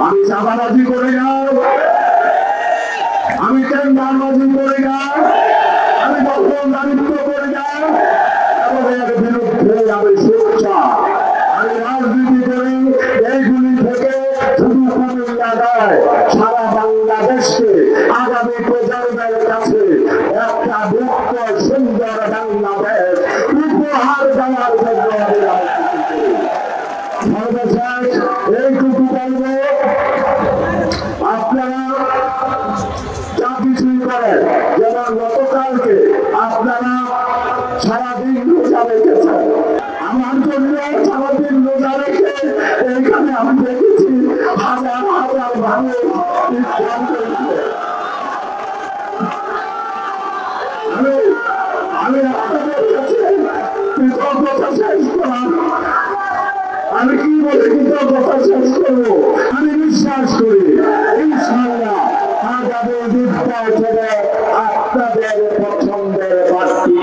আমি চাঁদাবাজি করি না, আমি টেন্ডারবাজি করি না, আমি দখলদারিত্ব করি না, এবং এর বিরুদ্ধে আমি সোচ্চার। আমি রাজনীতি করি এইগুলি থেকে শুধু কুমিল্লা নয়, সারা বাংলাদেশকে আগামী প্রজন্মের কাছে একটা মুক্ত সুন্দর বাংলাদেশ উপহার দেওয়ার জন্য আমি রাজনীতি করি। সর্বশেষ এইটুকু বলবো, আপনারা যা কিছুই করেন, যেমন গতকালকে আপনারা সারাদিন রোজা রেখেছেন, আমার জন্য সারাদিন রোজা রেখে এইখানে আমি দেখেছি হাজার হাজার মানুষ ইফতার করেছে। আমি আপনাদের কাছে কৃতজ্ঞতা শেষ করার, আমি কি বলে কৃতজ্ঞতা শেষ করবো? আমি বিশ্বাস করি ইনশাআল্লাহ আগামী নির্বাচনে আপনাদের পছন্দের প্রার্থী